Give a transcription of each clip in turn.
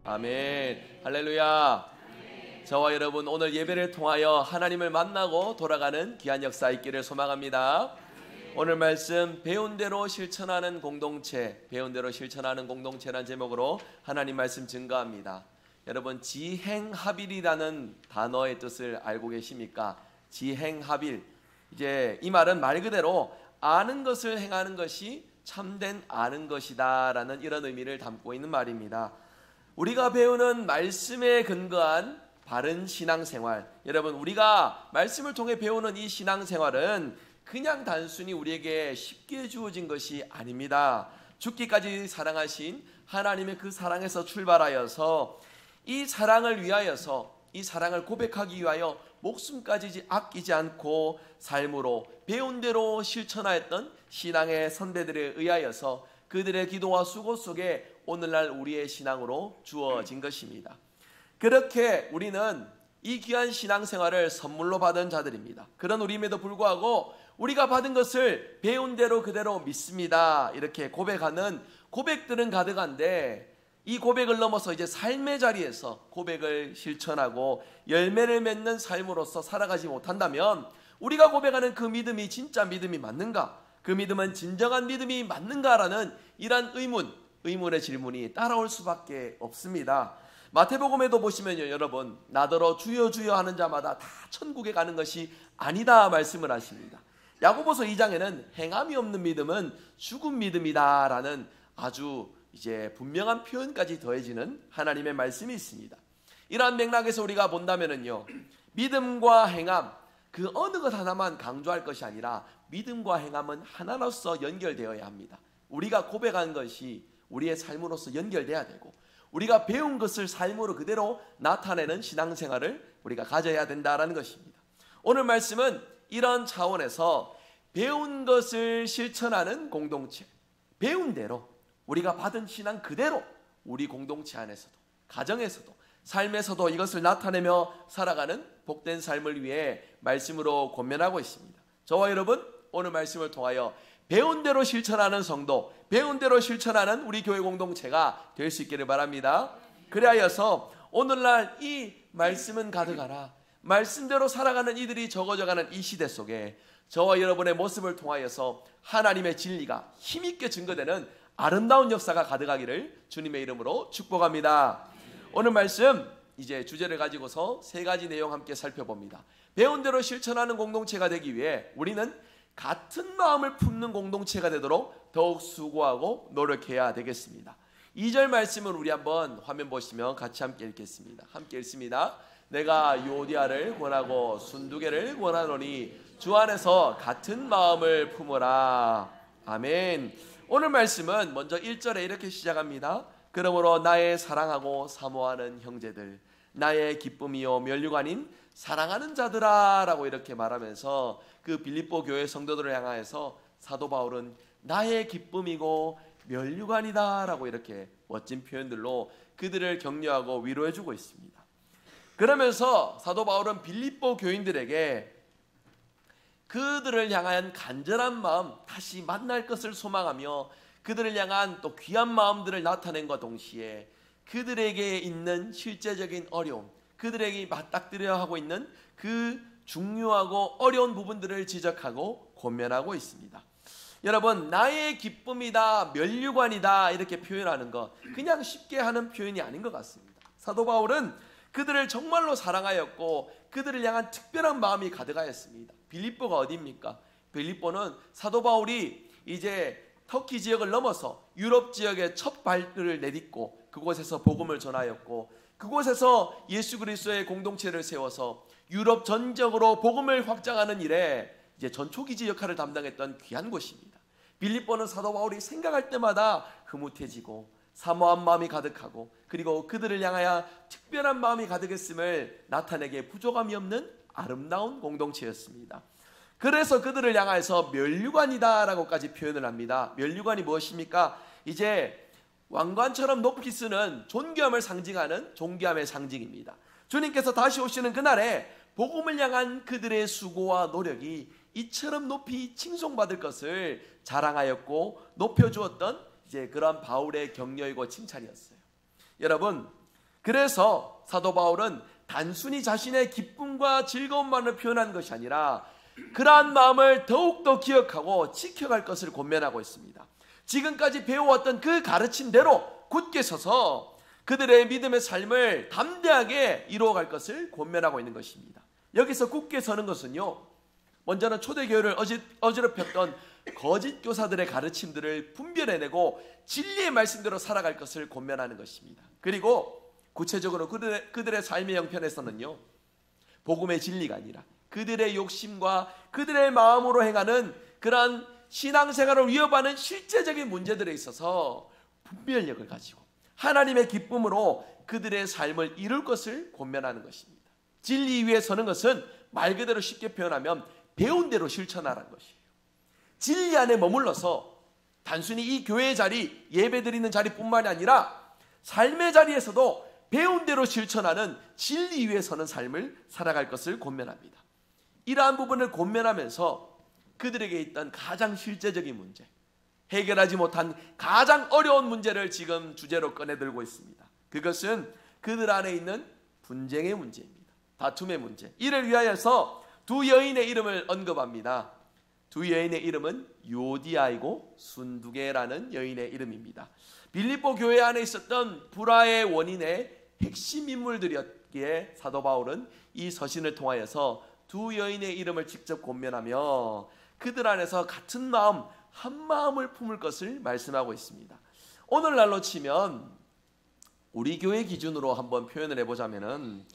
아멘. 할렐루야. 저와 여러분 오늘 예배를 통하여 하나님을 만나고 돌아가는 귀한 역사 있기를 소망합니다. 오늘 말씀 배운 대로 실천하는 공동체, 배운 대로 실천하는 공동체라는 제목으로 하나님 말씀 증거합니다. 여러분 지행합일이라는 단어의 뜻을 알고 계십니까? 지행합일. 이제 이 말은 말 그대로 아는 것을 행하는 것이 참된 아는 것이다 라는 이런 의미를 담고 있는 말입니다. 우리가 배우는 말씀에 근거한 바른 신앙생활, 여러분 우리가 말씀을 통해 배우는 이 신앙생활은 그냥 단순히 우리에게 쉽게 주어진 것이 아닙니다. 죽기까지 사랑하신 하나님의 그 사랑에서 출발하여서 이 사랑을 위하여서, 이 사랑을 고백하기 위하여 목숨까지 아끼지 않고 삶으로 배운 대로 실천하였던 신앙의 선배들에 의하여서 그들의 기도와 수고 속에 오늘날 우리의 신앙으로 주어진 것입니다. 그렇게 우리는 이 귀한 신앙생활을 선물로 받은 자들입니다. 그런 우리임에도 불구하고 우리가 받은 것을 배운 대로 그대로 믿습니다, 이렇게 고백하는 고백들은 가득한데, 이 고백을 넘어서 이제 삶의 자리에서 고백을 실천하고 열매를 맺는 삶으로서 살아가지 못한다면 우리가 고백하는 그 믿음이 진짜 믿음이 맞는가? 그 믿음은 진정한 믿음이 맞는가라는 이러한 의문의 질문이 따라올 수밖에 없습니다. 마태복음에도 보시면요, 여러분 나더러 주여 주여 하는 자마다 다 천국에 가는 것이 아니다 말씀을 하십니다. 야고보서 2장에는 행함이 없는 믿음은 죽은 믿음이다 라는 아주 이제 분명한 표현까지 더해지는 하나님의 말씀이 있습니다. 이러한 맥락에서 우리가 본다면요, 믿음과 행함 그 어느 것 하나만 강조할 것이 아니라 믿음과 행함은 하나로서 연결되어야 합니다. 우리가 고백한 것이 우리의 삶으로서 연결돼야 되고 우리가 배운 것을 삶으로 그대로 나타내는 신앙생활을 우리가 가져야 된다는 것입니다. 오늘 말씀은 이런 차원에서 배운 것을 실천하는 공동체, 배운 대로 우리가 받은 신앙 그대로 우리 공동체 안에서도 가정에서도 삶에서도 이것을 나타내며 살아가는 복된 삶을 위해 말씀으로 권면하고 있습니다. 저와 여러분 오늘 말씀을 통하여 배운 대로 실천하는 성도, 배운 대로 실천하는 우리 교회 공동체가 될 수 있기를 바랍니다. 그리하여서 오늘날 이 말씀은 가득하라, 말씀대로 살아가는 이들이 적어져가는 이 시대 속에 저와 여러분의 모습을 통하여서 하나님의 진리가 힘있게 증거되는 아름다운 역사가 가득하기를 주님의 이름으로 축복합니다. 오늘 말씀 이제 주제를 가지고서 세 가지 내용 함께 살펴봅니다. 배운 대로 실천하는 공동체가 되기 위해 우리는 같은 마음을 품는 공동체가 되도록 더욱 수고하고 노력해야 되겠습니다. 2절 말씀을 우리 한번 화면 보시면 같이 함께 읽겠습니다. 함께 읽습니다. 내가 요디아를 권하고 순두개를 권하노니 주 안에서 같은 마음을 품으라. 아멘. 오늘 말씀은 먼저 1절에 이렇게 시작합니다. 그러므로 나의 사랑하고 사모하는 형제들, 나의 기쁨이요 면류관인 사랑하는 자들아 라고 이렇게 말하면서 그 빌립보 교회 성도들을 향하여서 사도 바울은 나의 기쁨이고 면류관이다 라고 이렇게 멋진 표현들로 그들을 격려하고 위로해주고 있습니다. 그러면서 사도 바울은 빌립보 교인들에게 그들을 향한 간절한 마음, 다시 만날 것을 소망하며 그들을 향한 또 귀한 마음들을 나타낸과 동시에 그들에게 있는 실제적인 어려움, 그들에게 맞닥뜨려야 하고 있는 그 중요하고 어려운 부분들을 지적하고 권면하고 있습니다. 여러분, 나의 기쁨이다, 면류관이다 이렇게 표현하는 것 그냥 쉽게 하는 표현이 아닌 것 같습니다. 사도 바울은 그들을 정말로 사랑하였고 그들을 향한 특별한 마음이 가득하였습니다. 빌립보가 어디입니까? 빌립보는 사도 바울이 이제 터키 지역을 넘어서 유럽 지역에 첫 발을 내딛고 그곳에서 복음을 전하였고 그곳에서 예수 그리스도의 공동체를 세워서 유럽 전적으로 복음을 확장하는 일에 이제 전초기지 역할을 담당했던 귀한 곳입니다. 빌립보는 사도 바울이 생각할 때마다 흐뭇해지고 사모한 마음이 가득하고 그리고 그들을 향하여 특별한 마음이 가득했음을 나타내기에 부족함이 없는 아름다운 공동체였습니다. 그래서 그들을 향해서 면류관이다 라고까지 표현을 합니다. 면류관이 무엇입니까? 이제 왕관처럼 높이 쓰는 존귀함을 상징하는 존귀함의 상징입니다. 주님께서 다시 오시는 그날에 복음을 향한 그들의 수고와 노력이 이처럼 높이 칭송받을 것을 자랑하였고 높여주었던 이제 그런 바울의 격려이고 칭찬이었어요. 여러분, 그래서 사도 바울은 단순히 자신의 기쁨과 즐거움만을 표현한 것이 아니라 그러한 마음을 더욱더 기억하고 지켜갈 것을 권면하고 있습니다. 지금까지 배워왔던 그 가르침대로 굳게 서서 그들의 믿음의 삶을 담대하게 이루어갈 것을 권면하고 있는 것입니다. 여기서 굳게 서는 것은요, 먼저는 초대교회를 어지럽혔던 거짓 교사들의 가르침들을 분별해내고 진리의 말씀대로 살아갈 것을 권면하는 것입니다. 그리고 구체적으로 그들의 삶의 형편에서는요, 복음의 진리가 아니라 그들의 욕심과 그들의 마음으로 행하는 그러한 신앙생활을 위협하는 실제적인 문제들에 있어서 분별력을 가지고 하나님의 기쁨으로 그들의 삶을 이룰 것을 권면하는 것입니다. 진리 위에 서는 것은 말 그대로 쉽게 표현하면 배운 대로 실천하라는 것이에요. 진리 안에 머물러서 단순히 이 교회의 자리, 예배드리는 자리뿐만이 아니라 삶의 자리에서도 배운 대로 실천하는 진리 위에 서는 삶을 살아갈 것을 권면합니다. 이러한 부분을 권면하면서 그들에게 있던 가장 실제적인 문제, 해결하지 못한 가장 어려운 문제를 지금 주제로 꺼내들고 있습니다. 그것은 그들 안에 있는 분쟁의 문제입니다. 다툼의 문제. 이를 위하여서 두 여인의 이름을 언급합니다. 두 여인의 이름은 요디아이고 순두개라는 여인의 이름입니다. 빌립보 교회 안에 있었던 불화의 원인의 핵심 인물들이었기에 사도 바울은 이 서신을 통하여서 두 여인의 이름을 직접 권면하며 그들 안에서 같은 마음, 한 마음을 품을 것을 말씀하고 있습니다. 오늘날로 치면 우리 교회 기준으로 한번 표현을 해보자면은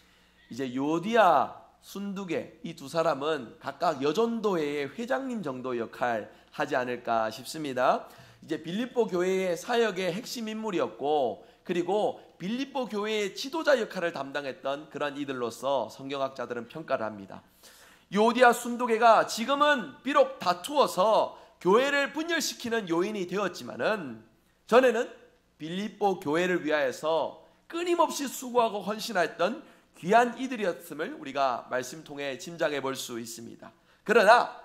이제 요디아, 순두개 이 두 사람은 각각 여전도회의 회장님 정도 역할 하지 않을까 싶습니다. 이제 빌립보 교회의 사역의 핵심 인물이었고, 그리고 빌립보 교회의 지도자 역할을 담당했던 그런 이들로서 성경학자들은 평가를 합니다. 요디아, 순두개가 지금은 비록 다투어서 교회를 분열시키는 요인이 되었지만은 전에는 빌립보 교회를 위하여서 끊임없이 수고하고 헌신했던 귀한 이들이었음을 우리가 말씀 통해 짐작해 볼 수 있습니다. 그러나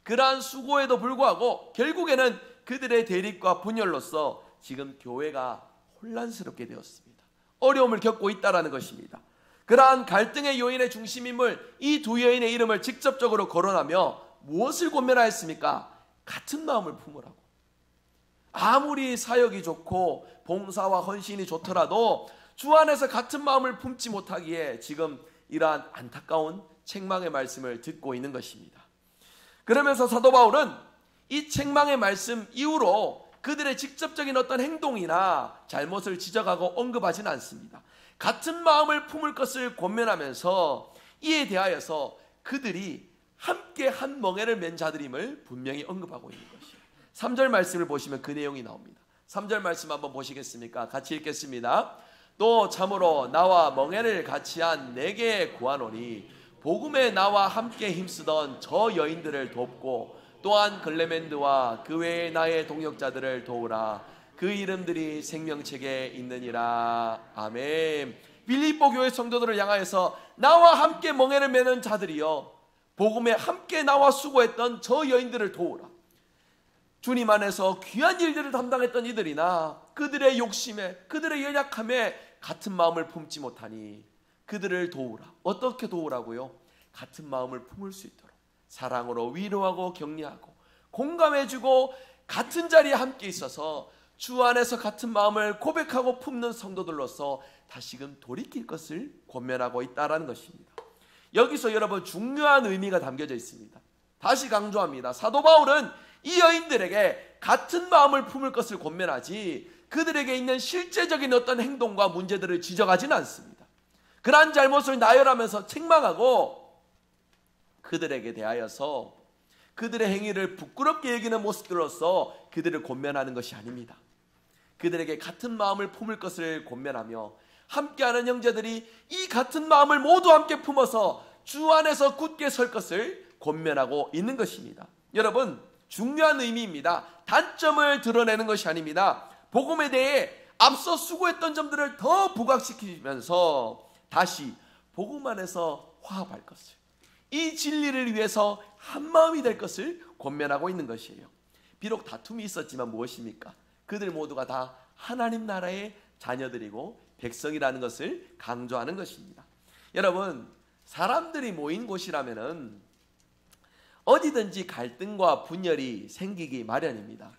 그러한 수고에도 불구하고 결국에는 그들의 대립과 분열로서 지금 교회가 혼란스럽게 되었습니다. 어려움을 겪고 있다는 것입니다. 그러한 갈등의 요인의 중심인물 이 두 여인의 이름을 직접적으로 거론하며 무엇을 권면하였습니까? 같은 마음을 품으라고. 아무리 사역이 좋고 봉사와 헌신이 좋더라도 주 안에서 같은 마음을 품지 못하기에 지금 이러한 안타까운 책망의 말씀을 듣고 있는 것입니다. 그러면서 사도 바울은 이 책망의 말씀 이후로 그들의 직접적인 어떤 행동이나 잘못을 지적하고 언급하지는 않습니다. 같은 마음을 품을 것을 권면하면서 이에 대하여서 그들이 함께 한 멍에를 맨 자들임을 분명히 언급하고 있는 것이에요. 3절 말씀을 보시면 그 내용이 나옵니다. 3절 말씀 한번 보시겠습니까? 같이 읽겠습니다. 또 참으로 나와 멍에를 같이 한 내게 구하노니 복음에 나와 함께 힘쓰던 저 여인들을 돕고 또한 글레멘드와 그 외의 나의 동역자들을 도우라. 그 이름들이 생명책에 있느니라. 아멘. 빌립보 교회 성도들을 향하여서 나와 함께 멍에를 매는 자들이여, 복음에 함께 나와 수고했던 저 여인들을 도우라. 주님 안에서 귀한 일들을 담당했던 이들이나 그들의 욕심에, 그들의 연약함에 같은 마음을 품지 못하니 그들을 도우라. 어떻게 도우라고요? 같은 마음을 품을 수 있도록 사랑으로 위로하고 격려하고 공감해주고 같은 자리에 함께 있어서 주 안에서 같은 마음을 고백하고 품는 성도들로서 다시금 돌이킬 것을 권면하고 있다는 것입니다. 여기서 여러분 중요한 의미가 담겨져 있습니다. 다시 강조합니다. 사도 바울은 이 여인들에게 같은 마음을 품을 것을 권면하지 그들에게 있는 실제적인 어떤 행동과 문제들을 지적하지는 않습니다. 그러한 잘못을 나열하면서 책망하고 그들에게 대하여서 그들의 행위를 부끄럽게 여기는 모습들로서 그들을 권면하는 것이 아닙니다. 그들에게 같은 마음을 품을 것을 권면하며 함께하는 형제들이 이 같은 마음을 모두 함께 품어서 주 안에서 굳게 설 것을 권면하고 있는 것입니다. 여러분, 중요한 의미입니다. 단점을 드러내는 것이 아닙니다. 복음에 대해 앞서 수고했던 점들을 더 부각시키면서 다시 복음 안에서 화합할 것을, 이 진리를 위해서 한마음이 될 것을 권면하고 있는 것이에요. 비록 다툼이 있었지만 무엇입니까? 그들 모두가 다 하나님 나라의 자녀들이고 백성이라는 것을 강조하는 것입니다. 여러분, 사람들이 모인 곳이라면은 어디든지 갈등과 분열이 생기기 마련입니다.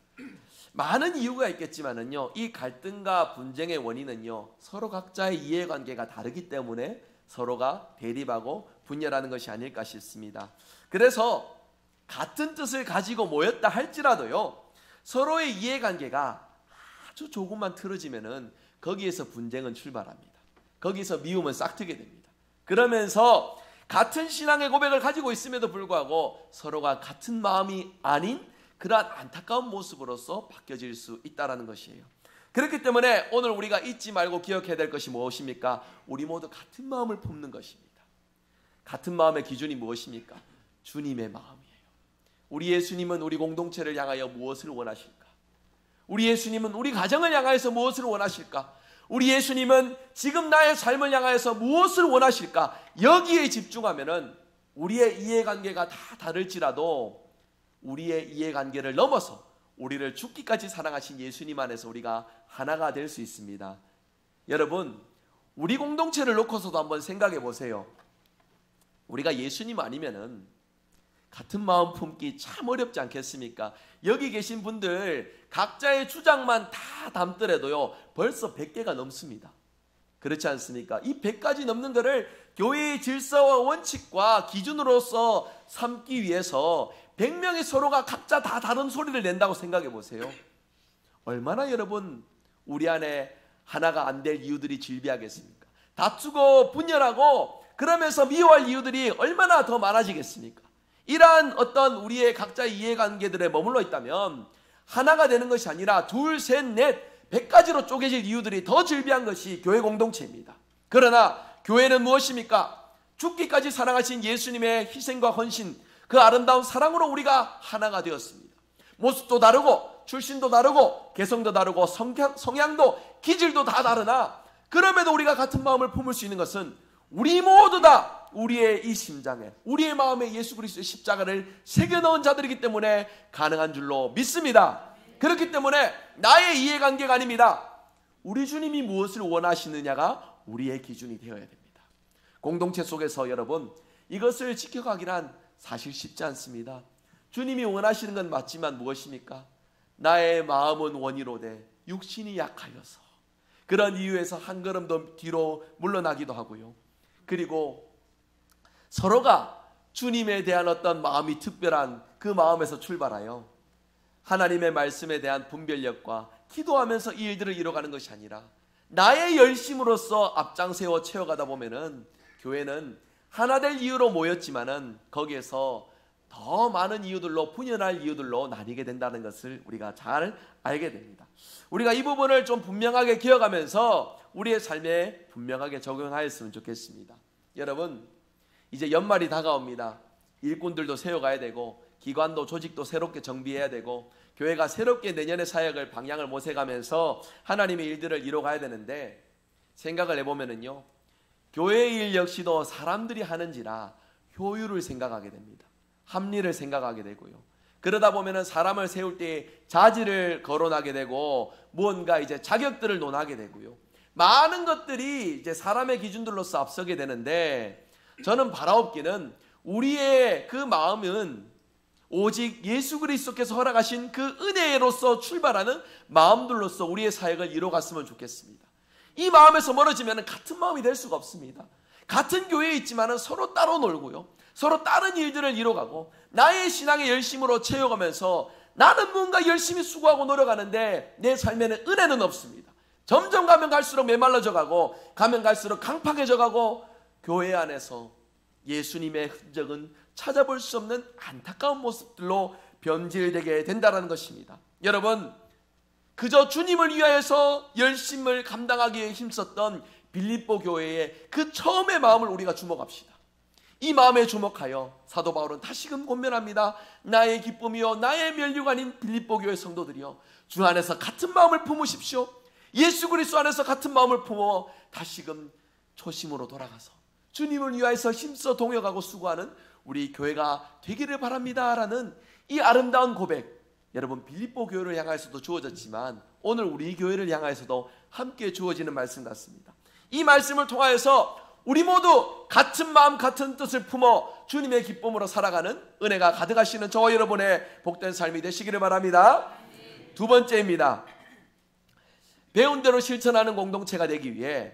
많은 이유가 있겠지만은요, 이 갈등과 분쟁의 원인은요, 서로 각자의 이해관계가 다르기 때문에 서로가 대립하고 분열하는 것이 아닐까 싶습니다. 그래서 같은 뜻을 가지고 모였다 할지라도요, 서로의 이해관계가 아주 조금만 틀어지면은 거기에서 분쟁은 출발합니다. 거기서 미움은 싹트게 됩니다. 그러면서 같은 신앙의 고백을 가지고 있음에도 불구하고 서로가 같은 마음이 아닌 그러한 안타까운 모습으로서 바뀌어질 수 있다는 것이에요. 그렇기 때문에 오늘 우리가 잊지 말고 기억해야 될 것이 무엇입니까? 우리 모두 같은 마음을 품는 것입니다. 같은 마음의 기준이 무엇입니까? 주님의 마음이에요. 우리 예수님은 우리 공동체를 향하여 무엇을 원하실까? 우리 예수님은 우리 가정을 향하여서 무엇을 원하실까? 우리 예수님은 지금 나의 삶을 향하여서 무엇을 원하실까? 여기에 집중하면은 우리의 이해관계가 다 다를지라도 우리의 이해관계를 넘어서 우리를 죽기까지 사랑하신 예수님 안에서 우리가 하나가 될 수 있습니다. 여러분, 우리 공동체를 놓고서도 한번 생각해 보세요. 우리가 예수님 아니면은 같은 마음 품기 참 어렵지 않겠습니까? 여기 계신 분들 각자의 주장만 다 담더라도요, 벌써 100개가 넘습니다. 그렇지 않습니까? 이 100가지 넘는 것을 교회의 질서와 원칙과 기준으로서 삼기 위해서 100명이 서로가 각자 다 다른 소리를 낸다고 생각해 보세요. 얼마나 여러분 우리 안에 하나가 안 될 이유들이 질비하겠습니까? 다투고 분열하고 그러면서 미워할 이유들이 얼마나 더 많아지겠습니까? 이러한 어떤 우리의 각자의 이해관계들에 머물러 있다면 하나가 되는 것이 아니라 둘, 셋, 넷, 100가지로 쪼개질 이유들이 더 질비한 것이 교회 공동체입니다. 그러나 교회는 무엇입니까? 죽기까지 사랑하신 예수님의 희생과 헌신, 그 아름다운 사랑으로 우리가 하나가 되었습니다. 모습도 다르고 출신도 다르고 개성도 다르고 성향도 기질도 다 다르나 그럼에도 우리가 같은 마음을 품을 수 있는 것은 우리 모두 다 우리의 이 심장에 우리의 마음에 예수 그리스도의 십자가를 새겨넣은 자들이기 때문에 가능한 줄로 믿습니다. 그렇기 때문에 나의 이해관계가 아닙니다. 우리 주님이 무엇을 원하시느냐가 우리의 기준이 되어야 됩니다. 공동체 속에서 여러분 이것을 지켜가기란 사실 쉽지 않습니다. 주님이 원하시는 건 맞지만 무엇입니까? 나의 마음은 원이로되 육신이 약하여서 그런 이유에서 한 걸음 더 뒤로 물러나기도 하고요. 그리고 서로가 주님에 대한 어떤 마음이 특별한 그 마음에서 출발하여 하나님의 말씀에 대한 분별력과 기도하면서 이 일들을 이뤄가는 것이 아니라 나의 열심으로써 앞장세워 채워가다 보면은 교회는 하나 될 이유로 모였지만은 거기에서 더 많은 이유들로 분열할 이유들로 나뉘게 된다는 것을 우리가 잘 알게 됩니다. 우리가 이 부분을 좀 분명하게 기억하면서 우리의 삶에 분명하게 적용하였으면 좋겠습니다. 여러분 이제 연말이 다가옵니다. 일꾼들도 세워가야 되고 기관도 조직도 새롭게 정비해야 되고 교회가 새롭게 내년의 사역을 방향을 모색하면서 하나님의 일들을 이뤄가야 되는데 생각을 해보면은요 교회의 일 역시도 사람들이 하는지라 효율을 생각하게 됩니다. 합리를 생각하게 되고요. 그러다 보면은 사람을 세울 때 자질을 거론하게 되고 무언가 이제 자격들을 논하게 되고요. 많은 것들이 이제 사람의 기준들로서 앞서게 되는데 저는 바라옵기는 우리의 그 마음은 오직 예수 그리스도께서 허락하신 그 은혜로서 출발하는 마음들로서 우리의 사역을 이뤄갔으면 좋겠습니다. 이 마음에서 멀어지면 같은 마음이 될 수가 없습니다. 같은 교회에 있지만 서로 따로 놀고요. 서로 다른 일들을 이뤄가고 나의 신앙의 열심으로 채워가면서 나는 뭔가 열심히 수고하고 노력하는데 내 삶에는 은혜는 없습니다. 점점 가면 갈수록 메말라져 가고 가면 갈수록 강팍해져 가고 교회 안에서 예수님의 흔적은 찾아볼 수 없는 안타까운 모습들로 변질되게 된다는 것입니다. 여러분 그저 주님을 위하여서 열심을 감당하기 위해 힘썼던 빌립보 교회의 그 처음의 마음을 우리가 주목합시다. 이 마음에 주목하여 사도 바울은 다시금 권면합니다. 나의 기쁨이요 나의 면류관인 빌립보 교회 성도들이여 주 안에서 같은 마음을 품으십시오. 예수 그리스도 안에서 같은 마음을 품어 다시금 초심으로 돌아가서 주님을 위하여서 힘써 동역하고 수고하는 우리 교회가 되기를 바랍니다라는 이 아름다운 고백, 여러분, 빌립보 교회를 향해서도 주어졌지만 오늘 우리 교회를 향해서도 함께 주어지는 말씀 같습니다. 이 말씀을 통하여서 우리 모두 같은 마음 같은 뜻을 품어 주님의 기쁨으로 살아가는 은혜가 가득하시는 저와 여러분의 복된 삶이 되시기를 바랍니다. 두 번째입니다. 배운 대로 실천하는 공동체가 되기 위해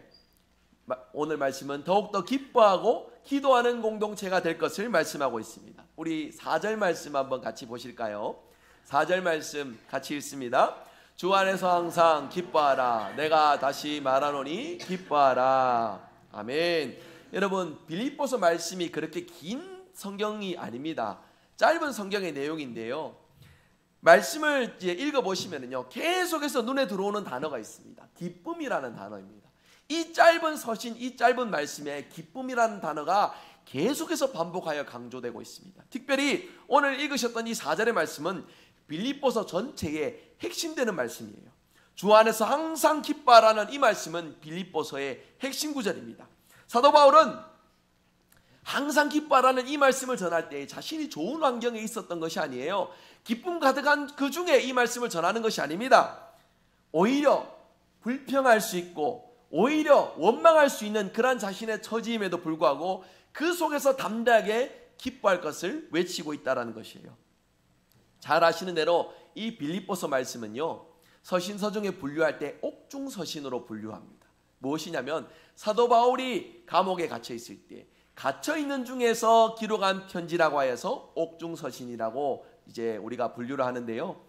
오늘 말씀은 더욱더 기뻐하고 기도하는 공동체가 될 것을 말씀하고 있습니다. 우리 4절 말씀 한번 같이 보실까요? 4절 말씀 같이 읽습니다. 주 안에서 항상 기뻐하라. 내가 다시 말하노니 기뻐하라. 아멘. 여러분, 빌립보서 말씀이 그렇게 긴 성경이 아닙니다. 짧은 성경의 내용인데요. 말씀을 이제 읽어보시면요, 계속해서 눈에 들어오는 단어가 있습니다. 기쁨이라는 단어입니다. 이 짧은 서신, 이 짧은 말씀에 기쁨이라는 단어가 계속해서 반복하여 강조되고 있습니다. 특별히 오늘 읽으셨던 이 4절의 말씀은 빌립보서 전체의 핵심되는 말씀이에요. 주 안에서 항상 기뻐하라는 이 말씀은 빌립보서의 핵심 구절입니다. 사도 바울은 항상 기뻐하라는 이 말씀을 전할 때 자신이 좋은 환경에 있었던 것이 아니에요. 기쁨 가득한 그 중에 이 말씀을 전하는 것이 아닙니다. 오히려 불평할 수 있고 오히려 원망할 수 있는 그런 자신의 처지임에도 불구하고 그 속에서 담대하게 기뻐할 것을 외치고 있다는 것이에요. 잘 아시는 대로 이 빌립보서 말씀은요, 서신서 중에 분류할 때 옥중서신으로 분류합니다. 무엇이냐면 사도 바울이 감옥에 갇혀 있을 때 갇혀 있는 중에서 기록한 편지라고 하여서 옥중서신이라고 이제 우리가 분류를 하는데요.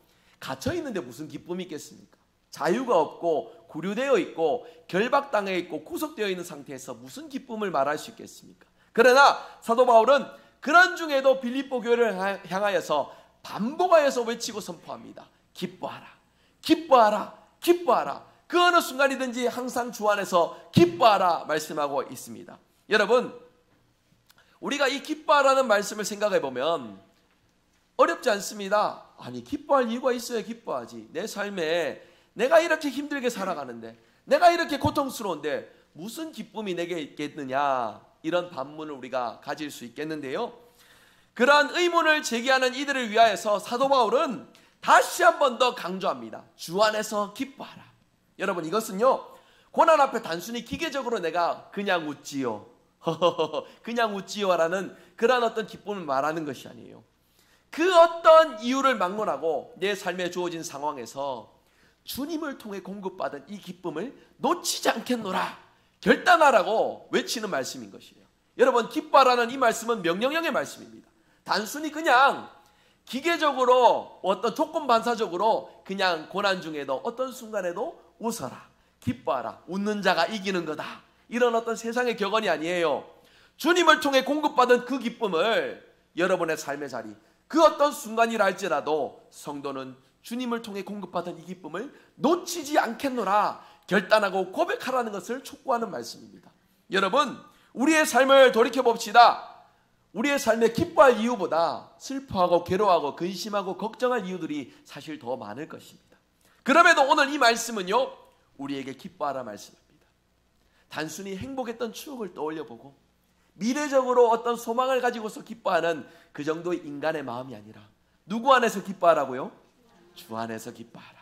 갇혀 있는데 무슨 기쁨이 있겠습니까? 자유가 없고 구류되어 있고 결박당해 있고 구속되어 있는 상태에서 무슨 기쁨을 말할 수 있겠습니까? 그러나 사도 바울은 그런 중에도 빌립보 교회를 향하여서 반복하여서 외치고 선포합니다. 기뻐하라, 기뻐하라, 기뻐하라. 그 어느 순간이든지 항상 주 안에서 기뻐하라 말씀하고 있습니다. 여러분, 우리가 이 기뻐하라는 말씀을 생각해 보면 어렵지 않습니다. 아니, 기뻐할 이유가 있어야 기뻐하지. 내 삶에 내가 이렇게 힘들게 살아가는데, 내가 이렇게 고통스러운데 무슨 기쁨이 내게 있겠느냐, 이런 반문을 우리가 가질 수 있겠는데요. 그러한 의문을 제기하는 이들을 위하여서 사도 바울은 다시 한 번 더 강조합니다. 주 안에서 기뻐하라. 여러분, 이것은요, 고난 앞에 단순히 기계적으로 내가 그냥 웃지요, 그냥 웃지요라는 그런 어떤 기쁨을 말하는 것이 아니에요. 그 어떤 이유를 막론하고 내 삶에 주어진 상황에서 주님을 통해 공급받은 이 기쁨을 놓치지 않겠노라, 결단하라고 외치는 말씀인 것이에요. 여러분, 기뻐하라는 이 말씀은 명령형의 말씀입니다. 단순히 그냥 기계적으로 어떤 조건 반사적으로 그냥 고난 중에도 어떤 순간에도 웃어라, 기뻐하라, 웃는 자가 이기는 거다, 이런 어떤 세상의 격언이 아니에요. 주님을 통해 공급받은 그 기쁨을 여러분의 삶의 자리, 그 어떤 순간이라 할지라도 성도는 주님을 통해 공급받은 이 기쁨을 놓치지 않겠노라 결단하고 고백하라는 것을 촉구하는 말씀입니다. 여러분, 우리의 삶을 돌이켜봅시다. 우리의 삶에 기뻐할 이유보다 슬퍼하고 괴로워하고 근심하고 걱정할 이유들이 사실 더 많을 것입니다. 그럼에도 오늘 이 말씀은요, 우리에게 기뻐하라 말씀입니다. 단순히 행복했던 추억을 떠올려보고 미래적으로 어떤 소망을 가지고서 기뻐하는 그 정도의 인간의 마음이 아니라 누구 안에서 기뻐하라고요? 주 안에서 기뻐하라.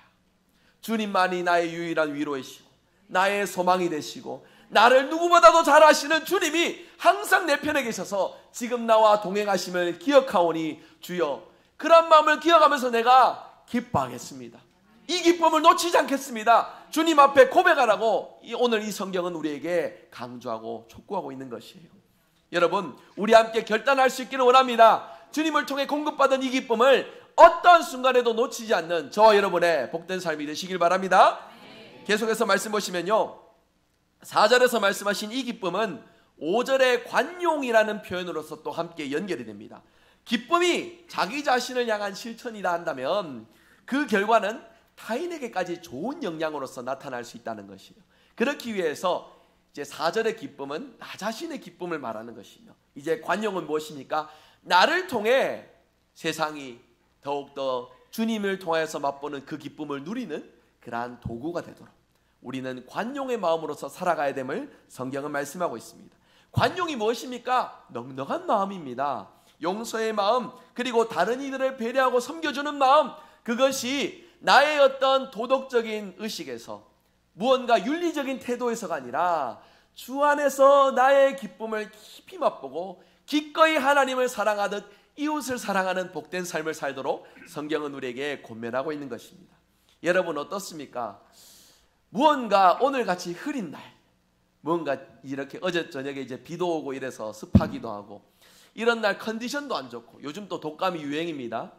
주님만이 나의 유일한 위로이시고 나의 소망이 되시고 나를 누구보다도 잘 아시는 주님이 항상 내 편에 계셔서 지금 나와 동행하심을 기억하오니 주여, 그런 마음을 기억하면서 내가 기뻐하겠습니다. 이 기쁨을 놓치지 않겠습니다. 주님 앞에 고백하라고 오늘 이 성경은 우리에게 강조하고 촉구하고 있는 것이에요. 여러분, 우리 함께 결단할 수 있기를 원합니다. 주님을 통해 공급받은 이 기쁨을 어떤 순간에도 놓치지 않는 저와 여러분의 복된 삶이 되시길 바랍니다. 계속해서 말씀 보시면요, 4절에서 말씀하신 이 기쁨은 5절의 관용이라는 표현으로서 또 함께 연결이 됩니다. 기쁨이 자기 자신을 향한 실천이라 한다면 그 결과는 타인에게까지 좋은 영향으로서 나타날 수 있다는 것이에요. 그렇기 위해서 이제 4절의 기쁨은 나 자신의 기쁨을 말하는 것이며, 이제 관용은 무엇입니까? 나를 통해 세상이 더욱더 주님을 통해서 맛보는 그 기쁨을 누리는 그러한 도구가 되도록 우리는 관용의 마음으로서 살아가야 됨을 성경은 말씀하고 있습니다. 관용이 무엇입니까? 넉넉한 마음입니다. 용서의 마음, 그리고 다른 이들을 배려하고 섬겨주는 마음, 그것이 나의 어떤 도덕적인 의식에서 무언가 윤리적인 태도에서가 아니라 주 안에서 나의 기쁨을 깊이 맛보고 기꺼이 하나님을 사랑하듯 이웃을 사랑하는 복된 삶을 살도록 성경은 우리에게 권면하고 있는 것입니다. 여러분 어떻습니까? 무언가 오늘같이 흐린 날, 뭔가 이렇게 어제 저녁에 이제 비도 오고 이래서 습하기도 하고 이런 날 컨디션도 안 좋고 요즘 또 독감이 유행입니다.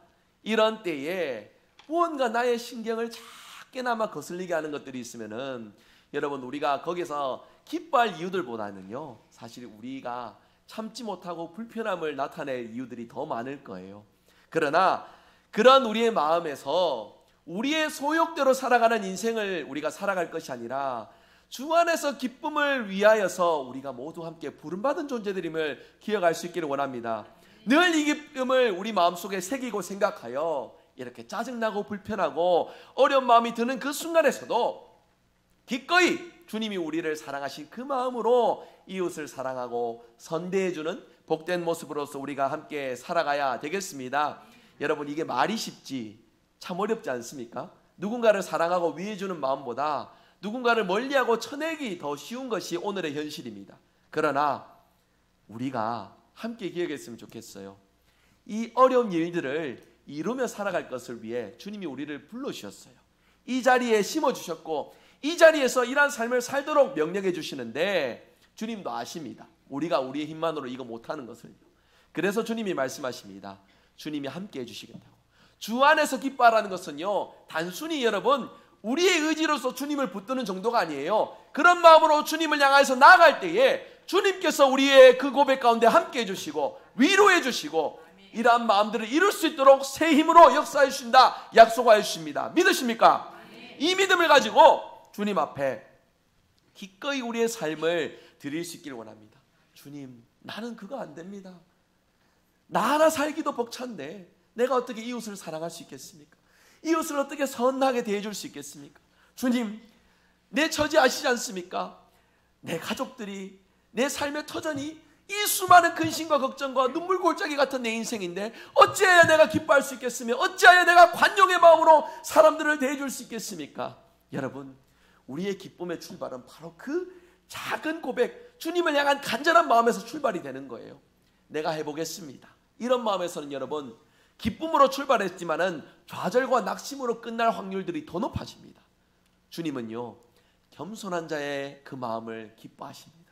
이런 때에 무언가 나의 신경을 작게나마 거슬리게 하는 것들이 있으면은 여러분 우리가 거기서 기뻐할 이유들보다는요 사실 우리가 참지 못하고 불편함을 나타낼 이유들이 더 많을 거예요. 그러나 그런 우리의 마음에서 우리의 소욕대로 살아가는 인생을 우리가 살아갈 것이 아니라 주 안에서 기쁨을 위하여서 우리가 모두 함께 부름받은 존재들임을 기억할 수 있기를 원합니다. 늘 이 기쁨을 우리 마음속에 새기고 생각하여 이렇게 짜증나고 불편하고 어려운 마음이 드는 그 순간에서도 기꺼이 주님이 우리를 사랑하신 그 마음으로 이웃을 사랑하고 선대해주는 복된 모습으로서 우리가 함께 살아가야 되겠습니다. 여러분 이게 말이 쉽지 참 어렵지 않습니까? 누군가를 사랑하고 위해주는 마음보다 누군가를 멀리하고 쳐내기 더 쉬운 것이 오늘의 현실입니다. 그러나 우리가 함께 기억했으면 좋겠어요. 이 어려운 일들을 이루며 살아갈 것을 위해 주님이 우리를 불러주셨어요. 이 자리에 심어주셨고 이 자리에서 이러한 삶을 살도록 명령해 주시는데 주님도 아십니다. 우리가 우리의 힘만으로 이거 못하는 것을요. 그래서 주님이 말씀하십니다. 주님이 함께 해주시겠다고. 주 안에서 기뻐하라는 것은요 단순히 여러분 우리의 의지로서 주님을 붙드는 정도가 아니에요. 그런 마음으로 주님을 향해서 나아갈 때에 주님께서 우리의 그 고백 가운데 함께 해주시고 위로해 주시고 이러한 마음들을 이룰 수 있도록 새 힘으로 역사해 주신다 약속하여 주십니다. 믿으십니까? 이 믿음을 가지고 주님 앞에 기꺼이 우리의 삶을 드릴 수 있기를 원합니다. 주님 나는 그거 안 됩니다. 나 하나 살기도 벅찬데 내가 어떻게 이웃을 사랑할 수 있겠습니까? 이웃을 어떻게 선하게 대해줄 수 있겠습니까? 주님 내 처지 아시지 않습니까? 내 가족들이 내 삶의 터전이 이 수많은 근심과 걱정과 눈물 골짜기 같은 내 인생인데 어찌해야 내가 기뻐할 수 있겠으며 어찌해야 내가 관용의 마음으로 사람들을 대해줄 수 있겠습니까? 여러분 우리의 기쁨의 출발은 바로 그 작은 고백 주님을 향한 간절한 마음에서 출발이 되는 거예요. 내가 해보겠습니다. 이런 마음에서는 여러분 기쁨으로 출발했지만은 좌절과 낙심으로 끝날 확률들이 더 높아집니다. 주님은요 겸손한 자의 그 마음을 기뻐하십니다.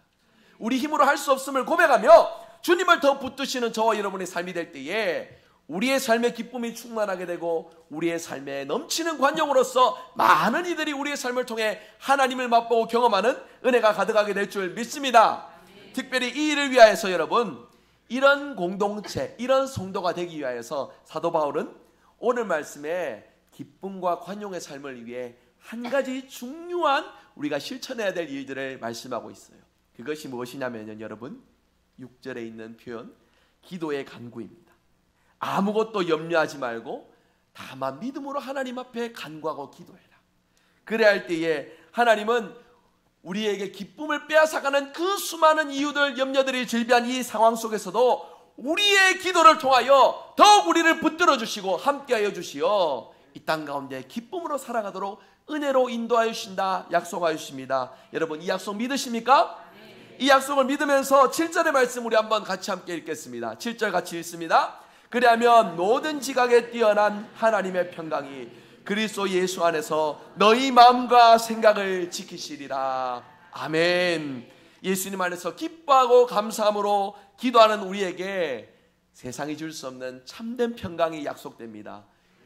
우리 힘으로 할 수 없음을 고백하며 주님을 더 붙드시는 저와 여러분의 삶이 될 때에 우리의 삶의 기쁨이 충만하게 되고 우리의 삶에 넘치는 관용으로서 많은 이들이 우리의 삶을 통해 하나님을 맛보고 경험하는 은혜가 가득하게 될 줄 믿습니다. 특별히 이 일을 위하여서 여러분 이런 공동체, 이런 성도가 되기 위하여서 사도 바울은 오늘 말씀에 기쁨과 관용의 삶을 위해 한 가지 중요한 우리가 실천해야 될 일들을 말씀하고 있어요. 그것이 무엇이냐면요 여러분 6절에 있는 표현 기도의 간구입니다. 아무것도 염려하지 말고 다만 믿음으로 하나님 앞에 간구하고 기도해라. 그래야 할 때에 하나님은 우리에게 기쁨을 빼앗아가는 그 수많은 이유들 염려들이 질비한 이 상황 속에서도 우리의 기도를 통하여 더욱 우리를 붙들어 주시고 함께하여 주시어 이 땅 가운데 기쁨으로 살아가도록 은혜로 인도하여 주신다 약속하여 주십니다. 여러분 이 약속 믿으십니까? 이 약속을 믿으면서 7절의 말씀 우리 한번 같이 함께 읽겠습니다. 7절 같이 읽습니다. 그리하면 모든 지각에 뛰어난 하나님의 평강이 그리스도 예수 안에서 너희 마음과 생각을 지키시리라. 아멘. 예수님 안에서 기뻐하고 감사함으로 기도하는 우리에게 세상이 줄 수 없는 참된 평강이 약속됩니다.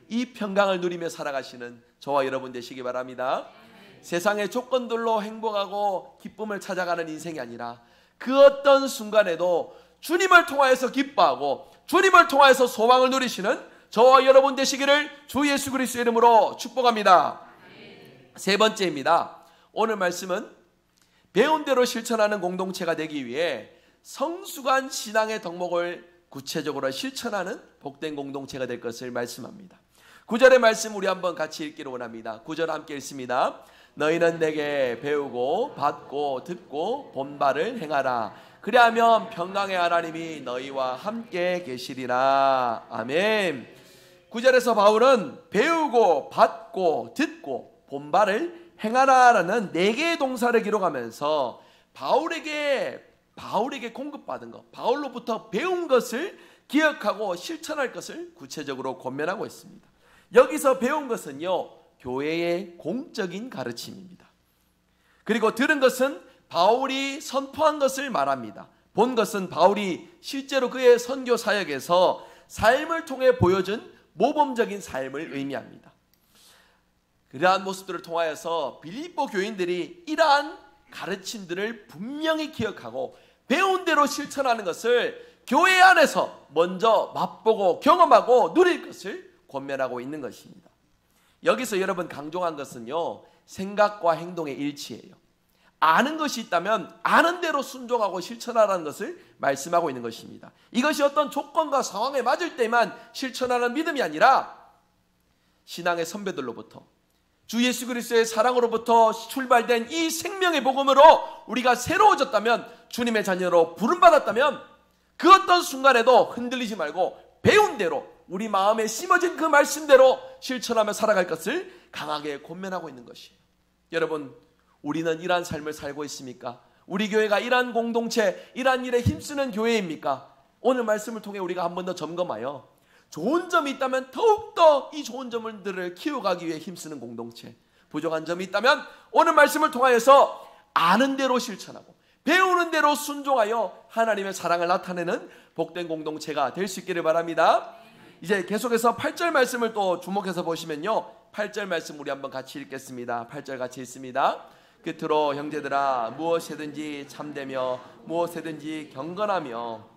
이 평강을 누리며 살아가시는 저와 여러분 되시기 바랍니다. 세상의 조건들로 행복하고 기쁨을 찾아가는 인생이 아니라 그 어떤 순간에도 주님을 통하여서 기뻐하고 주님을 통하여서 소망을 누리시는 저와 여러분 되시기를 주 예수 그리스도의 이름으로 축복합니다. 세 번째입니다. 오늘 말씀은 배운 대로 실천하는 공동체가 되기 위해 성숙한 신앙의 덕목을 구체적으로 실천하는 복된 공동체가 될 것을 말씀합니다. 9절의 말씀 우리 한번 같이 읽기를 원합니다. 9절 함께 읽습니다. 너희는 내게 배우고 받고 듣고 본 바를 행하라. 그리하면 평강의 하나님이 너희와 함께 계시리라. 아멘. 9절에서 바울은 배우고 받고 듣고 본바를 행하라라는 4개의 동사를 기록하면서 바울에게 공급받은 것, 바울로부터 배운 것을 기억하고 실천할 것을 구체적으로 권면하고 있습니다. 여기서 배운 것은요, 교회의 공적인 가르침입니다. 그리고 들은 것은 바울이 선포한 것을 말합니다. 본 것은 바울이 실제로 그의 선교 사역에서 삶을 통해 보여준 모범적인 삶을 의미합니다. 그러한 모습들을 통하여서 빌립보 교인들이 이러한 가르침들을 분명히 기억하고 배운 대로 실천하는 것을 교회 안에서 먼저 맛보고 경험하고 누릴 것을 권면하고 있는 것입니다. 여기서 여러분 강조한 것은요, 생각과 행동의 일치예요. 아는 것이 있다면 아는 대로 순종하고 실천하라는 것을 말씀하고 있는 것입니다. 이것이 어떤 조건과 상황에 맞을 때만 실천하는 믿음이 아니라 신앙의 선배들로부터, 주 예수 그리스도의 사랑으로부터 출발된 이 생명의 복음으로 우리가 새로워졌다면, 주님의 자녀로 부름받았다면 그 어떤 순간에도 흔들리지 말고 배운 대로 우리 마음에 심어진 그 말씀대로 실천하며 살아갈 것을 강하게 권면하고 있는 것이에요. 여러분, 우리는 이러한 삶을 살고 있습니까? 우리 교회가 이러한 공동체, 이러한 일에 힘쓰는 교회입니까? 오늘 말씀을 통해 우리가 한 번 더 점검하여 좋은 점이 있다면 더욱더 이 좋은 점들을 키워가기 위해 힘쓰는 공동체, 부족한 점이 있다면 오늘 말씀을 통하여서 아는 대로 실천하고 배우는 대로 순종하여 하나님의 사랑을 나타내는 복된 공동체가 될 수 있기를 바랍니다. 이제 계속해서 8절 말씀을 또 주목해서 보시면요, 8절 말씀 우리 한번 같이 읽겠습니다. 8절 같이 읽습니다. 끝으로 형제들아, 무엇이든지 참되며 무엇이든지 경건하며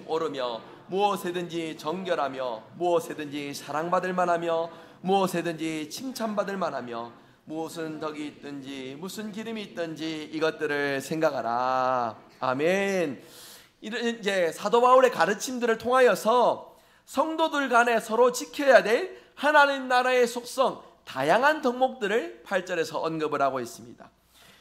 옳으며 무엇이든지 정결하며 무엇이든지 사랑받을 만하며 무엇이든지 칭찬받을 만하며 무슨 덕이 있든지 무슨 기름이 있든지 이것들을 생각하라. 아멘. 이제 사도 바울의 가르침들을 통하여서 성도들 간에 서로 지켜야 될 하나님 나라의 속성, 다양한 덕목들을 8절에서 언급을 하고 있습니다.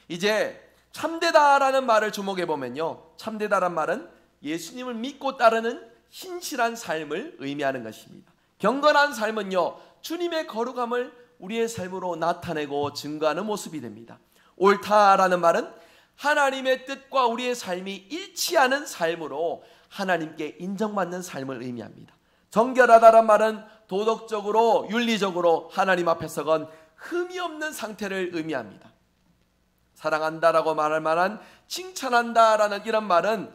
이제 참되다라는 말을 주목해 보면요, 참되다란 말은 예수님을 믿고 따르는 신실한 삶을 의미하는 것입니다. 경건한 삶은요, 주님의 거룩함을 우리의 삶으로 나타내고 증거하는 모습이 됩니다. 옳다라는 말은 하나님의 뜻과 우리의 삶이 일치하는 삶으로 하나님께 인정받는 삶을 의미합니다. 정결하다란 말은 도덕적으로 윤리적으로 하나님 앞에 서건 흠이 없는 상태를 의미합니다. 사랑한다라고 말할 만한, 칭찬한다라는 이런 말은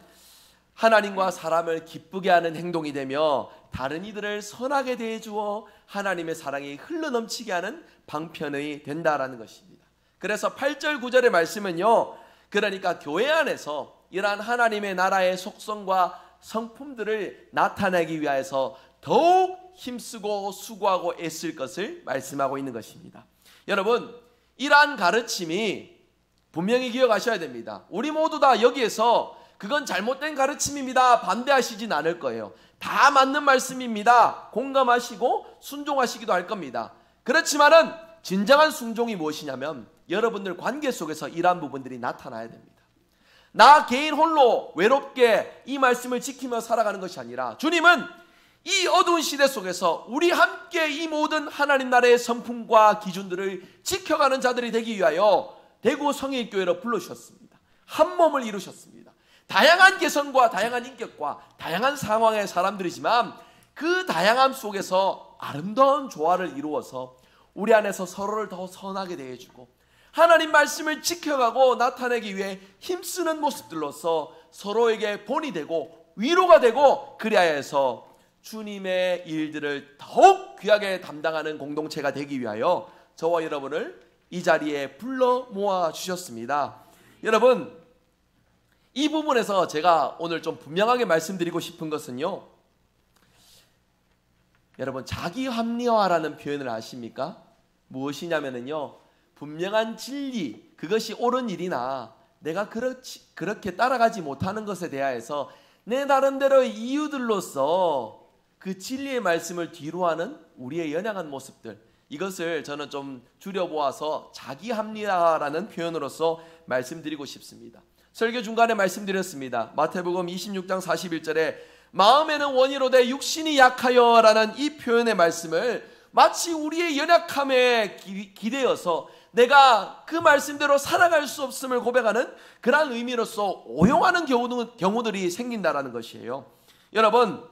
하나님과 사람을 기쁘게 하는 행동이 되며 다른 이들을 선하게 대해주어 하나님의 사랑이 흘러넘치게 하는 방편이 된다라는 것입니다. 그래서 8절 9절의 말씀은요, 그러니까 교회 안에서 이러한 하나님의 나라의 속성과 성품들을 나타내기 위해서 더욱 힘쓰고 수고하고 애쓸 것을 말씀하고 있는 것입니다. 여러분, 이러한 가르침이 분명히 기억하셔야 됩니다. 우리 모두 다 여기에서 그건 잘못된 가르침입니다, 반대하시진 않을 거예요. 다 맞는 말씀입니다, 공감하시고 순종하시기도 할 겁니다. 그렇지만은 진정한 순종이 무엇이냐면 여러분들 관계 속에서 이러한 부분들이 나타나야 됩니다. 나 개인 홀로 외롭게 이 말씀을 지키며 살아가는 것이 아니라 주님은 이 어두운 시대 속에서 우리 함께 이 모든 하나님 나라의 성품과 기준들을 지켜가는 자들이 되기 위하여 대구 성일교회로 불러주셨습니다. 한 몸을 이루셨습니다. 다양한 개성과 다양한 인격과 다양한 상황의 사람들이지만 그 다양함 속에서 아름다운 조화를 이루어서 우리 안에서 서로를 더 선하게 대해주고 하나님 말씀을 지켜가고 나타내기 위해 힘쓰는 모습들로서 서로에게 본이 되고 위로가 되고, 그리하여 해서 주님의 일들을 더욱 귀하게 담당하는 공동체가 되기 위하여 저와 여러분을 이 자리에 불러 모아 주셨습니다. 여러분, 이 부분에서 제가 오늘 좀 분명하게 말씀드리고 싶은 것은요, 여러분, 자기 합리화라는 표현을 아십니까? 무엇이냐면요, 분명한 진리, 그것이 옳은 일이나 내가 그렇게 따라가지 못하는 것에 대하여서 내 나름대로의 이유들로서 그 진리의 말씀을 뒤로하는 우리의 연약한 모습들, 이것을 저는 좀 줄여보아서 자기 합리화라는 표현으로서 말씀드리고 싶습니다. 설교 중간에 말씀드렸습니다. 마태복음 26장 41절에 마음에는 원이로되 육신이 약하여 라는 이 표현의 말씀을 마치 우리의 연약함에 기대어서 내가 그 말씀대로 살아갈 수 없음을 고백하는 그러한 의미로서 오용하는 경우들이 생긴다라는 것이에요. 여러분,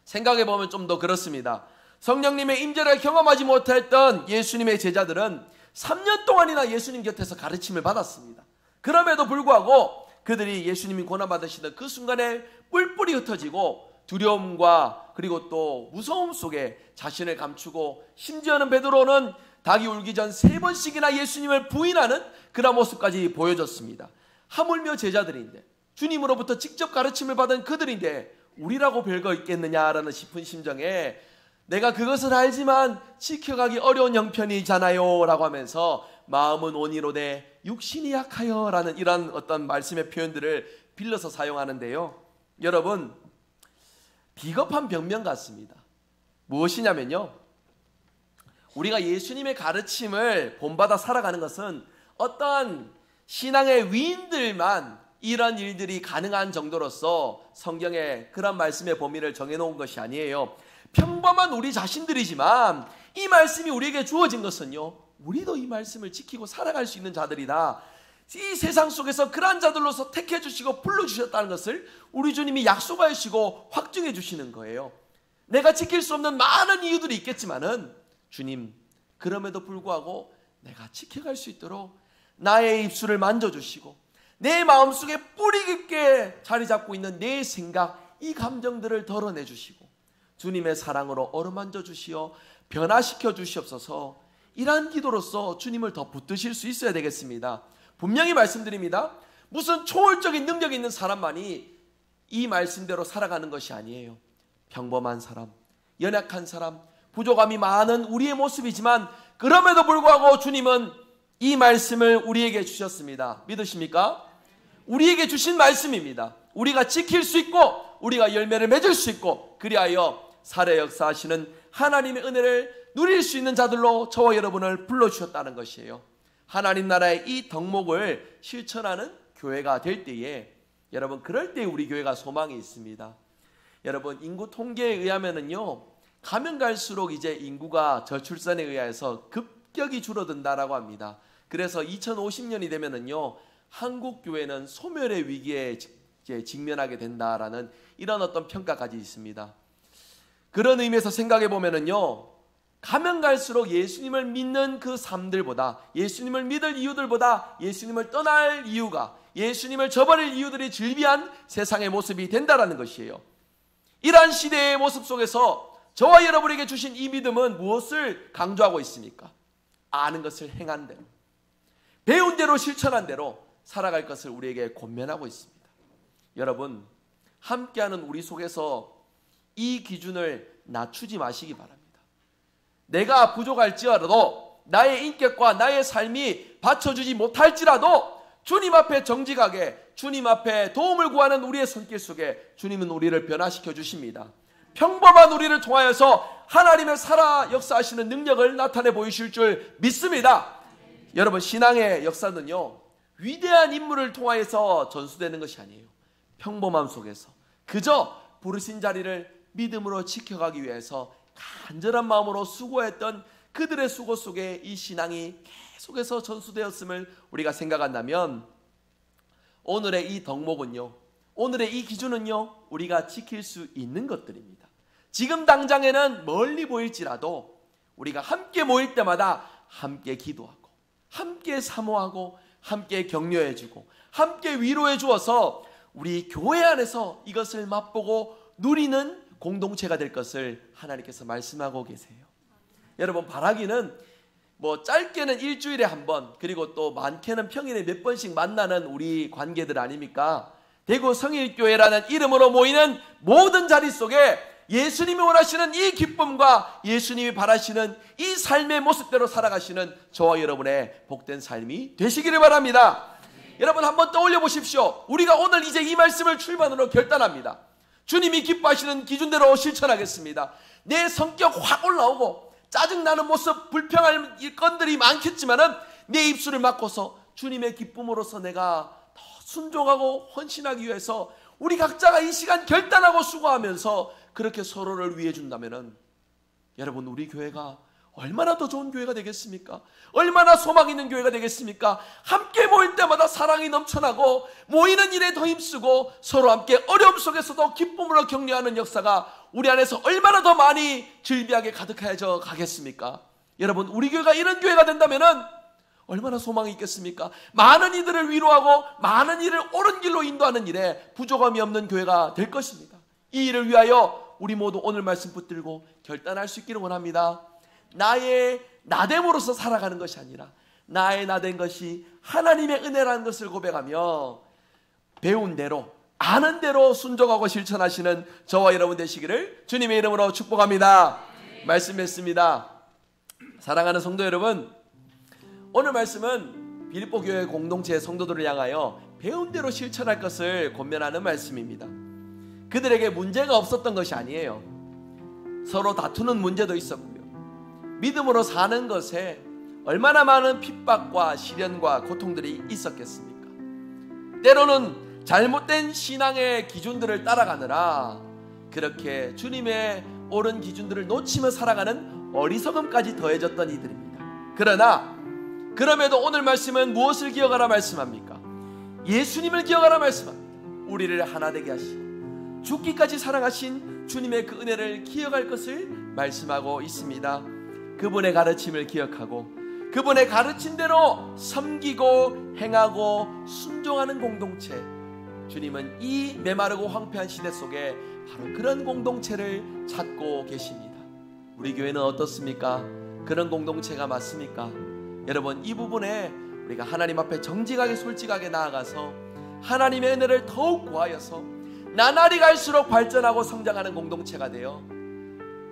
생각해보면 좀 더 그렇습니다. 성령님의 임재를 경험하지 못했던 예수님의 제자들은 3년 동안이나 예수님 곁에서 가르침을 받았습니다. 그럼에도 불구하고 그들이 예수님이 고난받으시던 그 순간에 뿔뿔이 흩어지고 두려움과 그리고 또 무서움 속에 자신을 감추고, 심지어는 베드로는 닭이 울기 전 3번씩이나 예수님을 부인하는 그런 모습까지 보여줬습니다. 하물며 제자들인데, 주님으로부터 직접 가르침을 받은 그들인데 우리라고 별거 있겠느냐라는 싶은 심정에 내가 그것을 알지만 지켜가기 어려운 형편이잖아요 라고 하면서 마음은 원이로되 육신이 약하여 라는 이런 어떤 말씀의 표현들을 빌려서 사용하는데요. 여러분, 비겁한 변명 같습니다. 무엇이냐면요, 우리가 예수님의 가르침을 본받아 살아가는 것은 어떠한 신앙의 위인들만 이런 일들이 가능한 정도로서 성경에 그런 말씀의 범위를 정해놓은 것이 아니에요. 평범한 우리 자신들이지만 이 말씀이 우리에게 주어진 것은요, 우리도 이 말씀을 지키고 살아갈 수 있는 자들이다, 이 세상 속에서 그러한 자들로서 택해 주시고 불러주셨다는 것을 우리 주님이 약속하여 주시고 확증해 주시는 거예요. 내가 지킬 수 없는 많은 이유들이 있겠지만은 주님, 그럼에도 불구하고 내가 지켜갈 수 있도록 나의 입술을 만져주시고 내 마음속에 뿌리 깊게 자리 잡고 있는 내 생각, 이 감정들을 덜어내 주시고 주님의 사랑으로 어루만져 주시어 변화시켜 주시옵소서. 이러한 기도로서 주님을 더 붙드실 수 있어야 되겠습니다. 분명히 말씀드립니다. 무슨 초월적인 능력이 있는 사람만이 이 말씀대로 살아가는 것이 아니에요. 평범한 사람, 연약한 사람, 부족함이 많은 우리의 모습이지만 그럼에도 불구하고 주님은 이 말씀을 우리에게 주셨습니다. 믿으십니까? 우리에게 주신 말씀입니다. 우리가 지킬 수 있고 우리가 열매를 맺을 수 있고 그리하여 살해 역사하시는 하나님의 은혜를 누릴 수 있는 자들로 저와 여러분을 불러주셨다는 것이에요. 하나님 나라의 이 덕목을 실천하는 교회가 될 때에, 여러분, 그럴 때 우리 교회가 소망이 있습니다. 여러분, 인구 통계에 의하면은요, 가면 갈수록 이제 인구가 저출산에 의해서 급격히 줄어든다라고 합니다. 그래서 2050년이 되면은요, 한국 교회는 소멸의 위기에 직면하게 된다라는 이런 어떤 평가까지 있습니다. 그런 의미에서 생각해 보면은요, 가면 갈수록 예수님을 믿는 그 삶들보다, 예수님을 믿을 이유들보다 예수님을 떠날 이유가, 예수님을 저버릴 이유들이 즐비한 세상의 모습이 된다라는 것이에요. 이러한 시대의 모습 속에서 저와 여러분에게 주신 이 믿음은 무엇을 강조하고 있습니까? 아는 것을 행한 대로, 배운 대로 실천한 대로 살아갈 것을 우리에게 권면하고 있습니다. 여러분, 함께하는 우리 속에서 이 기준을 낮추지 마시기 바랍니다. 내가 부족할지라도, 나의 인격과 나의 삶이 받쳐주지 못할지라도 주님 앞에 정직하게, 주님 앞에 도움을 구하는 우리의 손길 속에 주님은 우리를 변화시켜 주십니다. 평범한 우리를 통하여서 하나님의 살아 역사하시는 능력을 나타내 보이실 줄 믿습니다. 여러분, 신앙의 역사는요, 위대한 인물을 통하여서 전수되는 것이 아니에요. 평범함 속에서 그저 부르신 자리를 믿음으로 지켜가기 위해서 간절한 마음으로 수고했던 그들의 수고 속에 이 신앙이 계속해서 전수되었음을 우리가 생각한다면, 오늘의 이 덕목은요, 오늘의 이 기준은요, 우리가 지킬 수 있는 것들입니다. 지금 당장에는 멀리 보일지라도 우리가 함께 모일 때마다 함께 기도하고, 함께 사모하고, 함께 격려해주고, 함께 위로해 주어서 우리 교회 안에서 이것을 맛보고 누리는 공동체가 될 것을 하나님께서 말씀하고 계세요. 여러분, 바라기는 뭐 짧게는 일주일에 한 번, 그리고 또 많게는 평일에 몇 번씩 만나는 우리 관계들 아닙니까? 대구 성일교회라는 이름으로 모이는 모든 자리 속에 예수님이 원하시는 이 기쁨과 예수님이 바라시는 이 삶의 모습대로 살아가시는 저와 여러분의 복된 삶이 되시기를 바랍니다. 여러분, 한번 떠올려 보십시오. 우리가 오늘 이제 이 말씀을 출발으로 결단합니다. 주님이 기뻐하시는 기준대로 실천하겠습니다. 내 성격 확 올라오고 짜증나는 모습, 불평할 건들이 많겠지만은 내 입술을 막고서 주님의 기쁨으로서 내가 더 순종하고 헌신하기 위해서 우리 각자가 이 시간 결단하고 수고하면서 그렇게 서로를 위해 준다면은 여러분, 우리 교회가 얼마나 더 좋은 교회가 되겠습니까? 얼마나 소망 있는 교회가 되겠습니까? 함께 모일 때마다 사랑이 넘쳐나고 모이는 일에 더 힘쓰고 서로 함께 어려움 속에서도 기쁨으로 격려하는 역사가 우리 안에서 얼마나 더 많이 즐비하게 가득해져 가겠습니까? 여러분, 우리 교회가 이런 교회가 된다면은 얼마나 소망이 있겠습니까? 많은 이들을 위로하고 많은 이를 옳은 길로 인도하는 일에 부족함이 없는 교회가 될 것입니다. 이 일을 위하여 우리 모두 오늘 말씀 붙들고 결단할 수 있기를 원합니다. 나의 나됨으로서 살아가는 것이 아니라 나의 나된 것이 하나님의 은혜라는 것을 고백하며 배운 대로 아는 대로 순종하고 실천하시는 저와 여러분 되시기를 주님의 이름으로 축복합니다. 말씀했습니다. 사랑하는 성도 여러분, 오늘 말씀은 빌립보 교회 공동체 성도들을 향하여 배운 대로 실천할 것을 권면하는 말씀입니다. 그들에게 문제가 없었던 것이 아니에요. 서로 다투는 문제도 있었고요. 믿음으로 사는 것에 얼마나 많은 핍박과 시련과 고통들이 있었겠습니까? 때로는 잘못된 신앙의 기준들을 따라가느라 그렇게 주님의 옳은 기준들을 놓치며 살아가는 어리석음까지 더해졌던 이들입니다. 그러나 그럼에도 오늘 말씀은 무엇을 기억하라 말씀합니까? 예수님을 기억하라 말씀합니다. 우리를 하나 되게 하시고 죽기까지 사랑하신 주님의 그 은혜를 기억할 것을 말씀하고 있습니다. 그분의 가르침을 기억하고 그분의 가르침대로 섬기고 행하고 순종하는 공동체, 주님은 이 메마르고 황폐한 시대 속에 바로 그런 공동체를 찾고 계십니다. 우리 교회는 어떻습니까? 그런 공동체가 맞습니까? 여러분, 이 부분에 우리가 하나님 앞에 정직하게 솔직하게 나아가서 하나님의 은혜를 더욱 구하여서 나날이 갈수록 발전하고 성장하는 공동체가 되어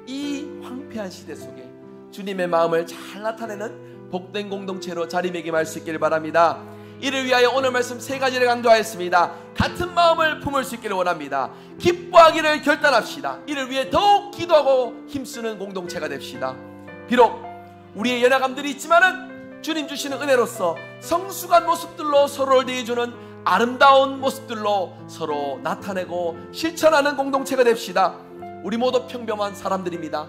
이 황폐한 시대 속에 주님의 마음을 잘 나타내는 복된 공동체로 자리매김할 수 있기를 바랍니다. 이를 위하여 오늘 말씀 세 가지를 강조하였습니다. 같은 마음을 품을 수 있기를 원합니다. 기뻐하기를 결단합시다. 이를 위해 더욱 기도하고 힘쓰는 공동체가 됩시다. 비록 우리의 연약함들이 있지만은 주님 주시는 은혜로서 성숙한 모습들로 서로를 대해주는 아름다운 모습들로 서로 나타내고 실천하는 공동체가 됩시다. 우리 모두 평범한 사람들입니다.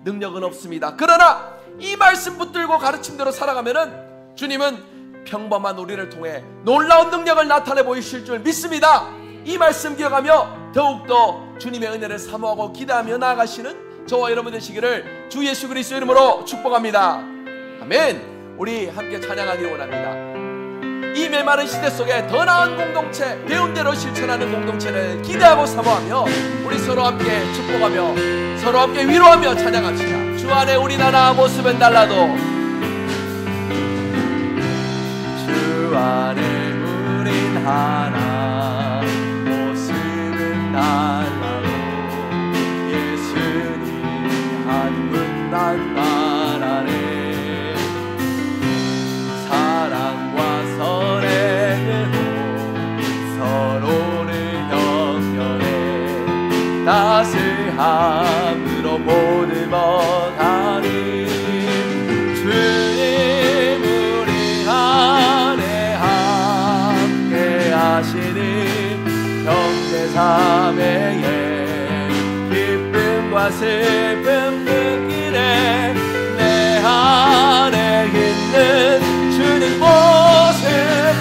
능력은 없습니다. 그러나 이 말씀 붙들고 가르침대로 살아가면은 주님은 평범한 우리를 통해 놀라운 능력을 나타내 보이실 줄 믿습니다. 이 말씀 기억하며 더욱더 주님의 은혜를 사모하고 기대하며 나아가시는 저와 여러분 되시기를 주 예수 그리스도 이름으로 축복합니다. 아멘. 우리 함께 찬양하기를 원합니다. 이 메마른 시대 속에 더 나은 공동체, 배운 대로 실천하는 공동체를 기대하고 사모하며 우리 서로 함께 축복하며 서로 함께 위로하며 찬양합시다. 주 안에 우리 나라 모습은 달라도 주 안에 우린 하나 모습은 달라도 예수님 한 분 한 말 안에 사랑과 선행으로 서로를 격려해 따스함으로 보듬어가는 주님 우리 안에 함께 하시는 형제자매의 기쁨과 슬픔 그 길에 내 안에 있는 주님 모습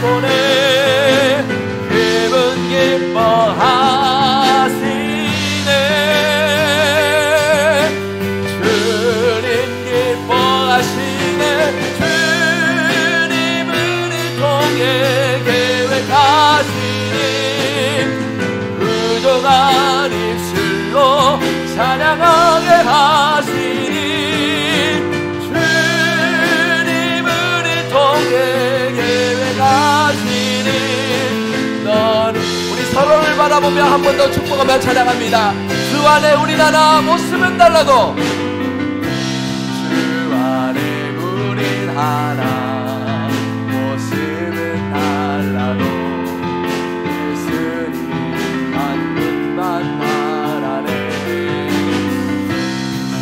보내 그분 기뻐하시네 주님 기뻐하시네 주님 우리 통해 계획하시니 부족한 입술로 찬양하게 하시니 주님 우리 통해 계획하시니 넌 우리 서로를 바라보며 한 번 더 축복하며 찬양합니다. 주 안에 우리 나라 모습은 달라도 주 안에 우린 하나 모습은 달라도 예수님 한 분만 말 안에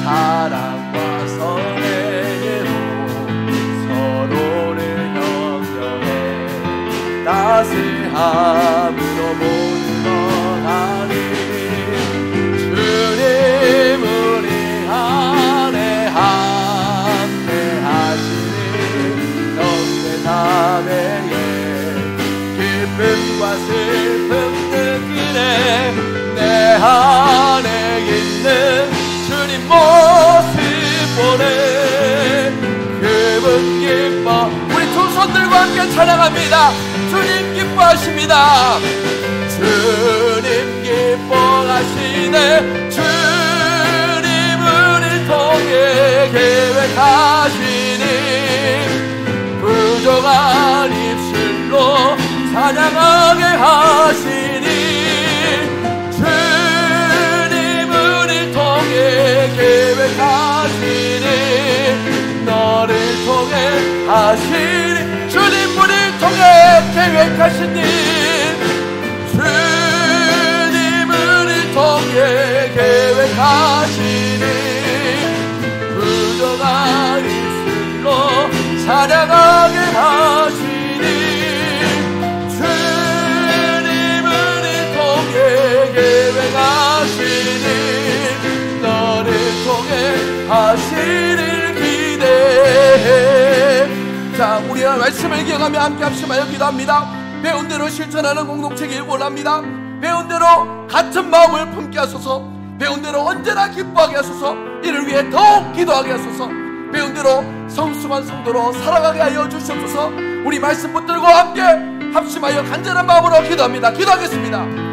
사랑과 선행으로 서로를 격려해 따스함으로 모든 것 하리. 주님 우리 안에 함께하시니 넘게 담에에 기쁨과 슬픔 느끼네. 내 안에 있는 주님 모습 보네. 그분 기뻐. 우리 두 손들과 함께 찬양합니다. 주님 기뻐하십니다. 주님 기뻐하시네. 주님 우리 통해 계획하시니 부족한 입술로 찬양하게 하시니 주님 우리 통해 계획하시니 너를 통해 하시니 주님 우리 통해 계획하시니 주님 우리 통해 계획하시니 부족한 입술로 찬양하게 하시니 주님 우리 통해 계획하시니 너를 통해 하시니 기대해. 자, 우리가 말씀을 기억하며 함께 합심하여 기도합니다. 배운 대로 실천하는 공동체길 원합니다. 배운 대로 같은 마음을 품게 하소서. 배운 대로 언제나 기뻐하게 하소서. 이를 위해 더욱 기도하게 하소서. 배운 대로 성숙한 성도로 살아가게 하여 주시옵소서. 우리 말씀 붙들고 함께 합심하여 간절한 마음으로 기도합니다. 기도하겠습니다.